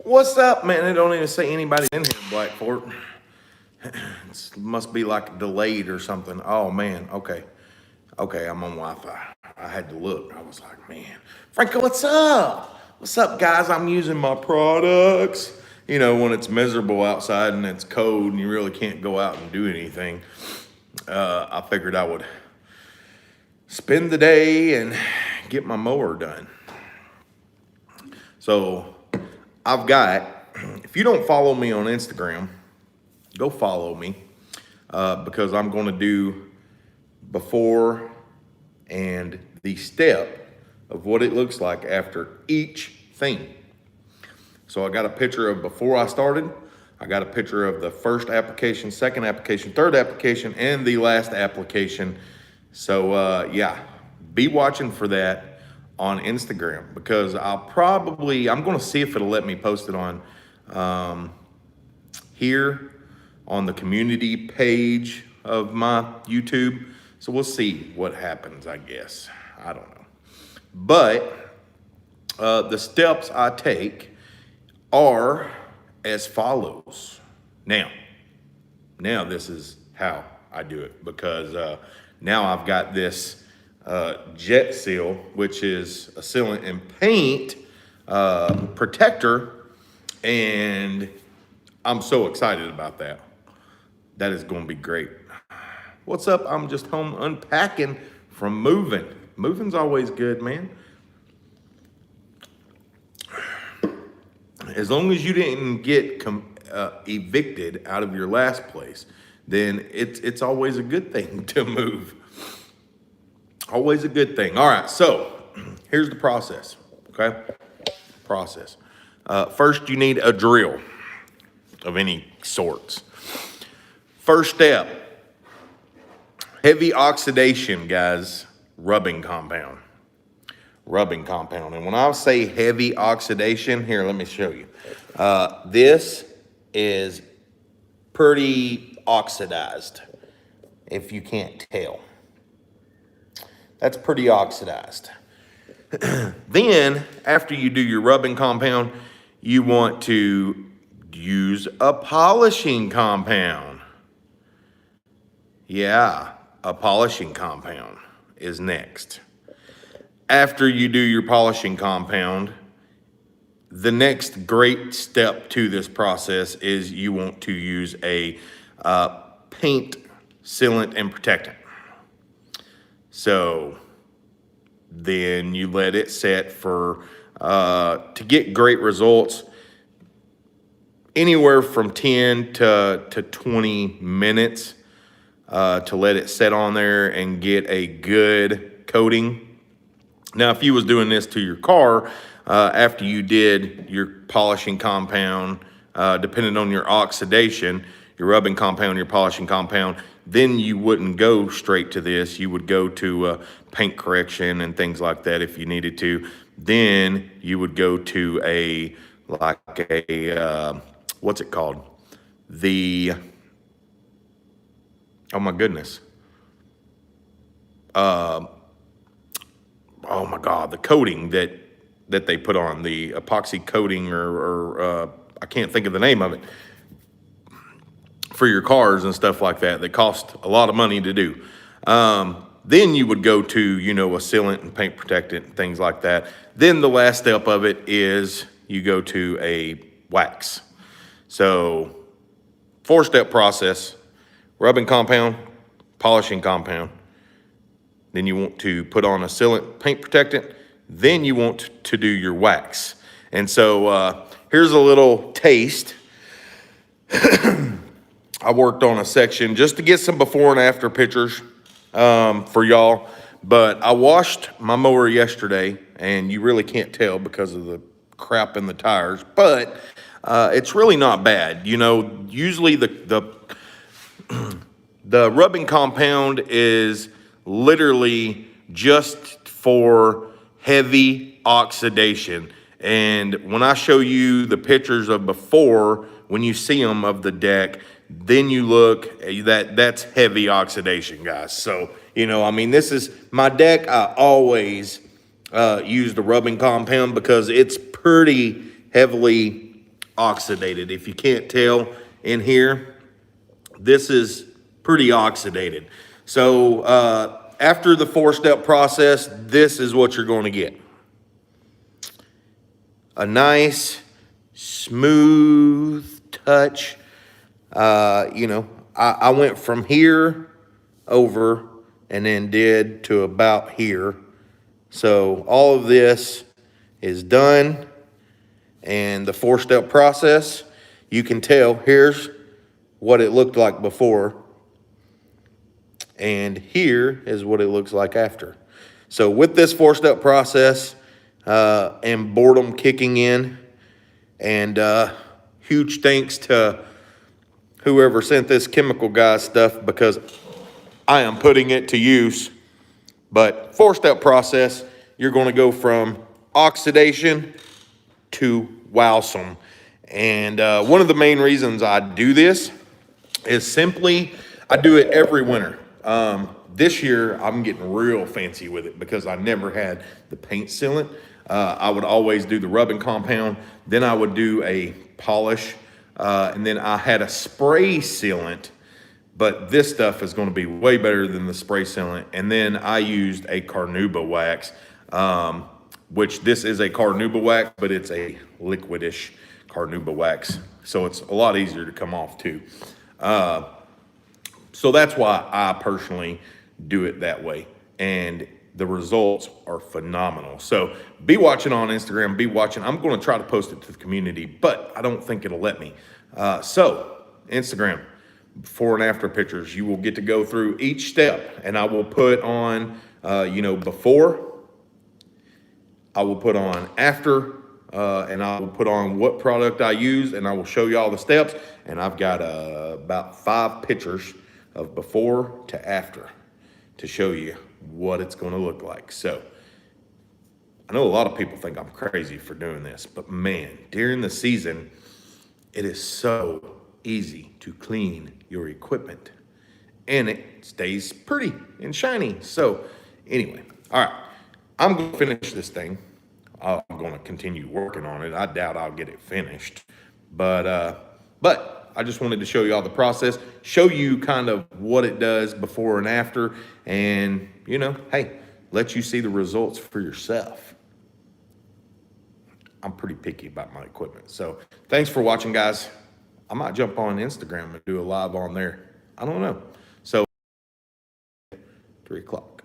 What's up, man? It don't even say anybody in here, Blackfort. It must be like delayed or something. Oh, man. Okay. Okay, I'm on Wi-Fi. I had to look. I was like, man. Franco, what's up? What's up, guys? I'm using my products. You know, when it's miserable outside and it's cold and you really can't go out and do anything, I figured I would spend the day and get my mower done. So I've got, if you don't follow me on Instagram, go follow me because I'm going to do before and the step of what it looks like after each thing. So I got a picture of before I started. I got a picture of the first application, second application, third application, and the last application. So yeah, be watching for that on Instagram because I'm going to see if it'll let me post it on here on the community page of my YouTube. So we'll see what happens, I guess. I don't know. But the steps I take are as follows. Now this is how I do it because now I've got this jet seal, which is a sealant and paint protector, and I'm so excited about that. That is going to be great. What's up? I'm just home unpacking from moving. Moving's always good, man. As long as you didn't get evicted out of your last place, then it's always a good thing to move. Always a good thing. All right, so here's the process, okay? Process. First, you need a drill of any sorts. First step, heavy oxidation, guys, rubbing compound. Rubbing compound. And when I say heavy oxidation, here, let me show you. This is pretty oxidized, if you can't tell. That's pretty oxidized. Then, after you do your rubbing compound, you want to use a polishing compound. Yeah, a polishing compound is next. After you do your polishing compound, the next great step to this process is you want to use a paint sealant and protectant. So then you let it set for, to get great results, anywhere from 10 to 20 minutes to let it set on there and get a good coating. Now, if you was doing this to your car, after you did your polishing compound, depending on your oxidation, your rubbing compound, your polishing compound, then you wouldn't go straight to this. You would go to paint correction and things like that if you needed to. Then you would go to what's it called? Oh my goodness. Oh my God, the coating that they put on, the epoxy coating or I can't think of the name of it, for your cars and stuff like that cost a lot of money to do. Then you would go to, a sealant and paint protectant and things like that. Then the last step of it is you go to a wax. So 4-step process: rubbing compound, polishing compound. Then you want to put on a sealant paint protectant. Then you want to do your wax. And so here's a little taste. I worked on a section just to get some before and after pictures for y'all. But I washed my mower yesterday, and you really can't tell because of the crap in the tires. But it's really not bad. Usually the rubbing compound is literally just for heavy oxidation. And when I show you the pictures of before, when you see them of the deck, then you look, that's heavy oxidation, guys. So, this is my deck. I always use the rubbing compound because it's pretty heavily oxidated. If you can't tell in here, this is pretty oxidated. So after the 4-step process, this is what you're going to get. A nice, smooth touch. You know, I went from here over and then did to about here. So all of this is done. And the 4-step process, you can tell, here's what it looked like before. And here is what it looks like after. So with this 4-step process and boredom kicking in, and huge thanks to whoever sent this chemical guy stuff, because I am putting it to use. But 4-step process, you're going to go from oxidation to wowsome. And one of the main reasons I do this is simply, I do it every winter. This year, I'm getting real fancy with it because I never had the paint sealant. I would always do the rubbing compound. Then I would do a polish. And then I had a spray sealant. But this stuff is going to be way better than the spray sealant. And then I used a carnauba wax, which this is a carnauba wax, but it's a liquidish carnauba wax. So it's a lot easier to come off too. So that's why I personally do it that way. And the results are phenomenal. So be watching on Instagram, be watching. I'm going to try to post it to the community, but I don't think it'll let me. So Instagram, before and after pictures, you will get to go through each step, and I will put on, before, I will put on after, and I will put on what product I use, and I will show you all the steps. And I've got about 5 pictures of before to after to show you what it's going to look like. So I know a lot of people think I'm crazy for doing this, but man, during the season, it is so easy to clean your equipment, and it stays pretty and shiny. So anyway, all right, I'm going to finish this thing. I'm going to continue working on it. I doubt I'll get it finished, but I just wanted to show you all the process, show you kind of what it does before and after, and hey, let you see the results for yourself. I'm pretty picky about my equipment. So thanks for watching, guys. I might jump on Instagram and do a live on there. I don't know. So 3 o'clock.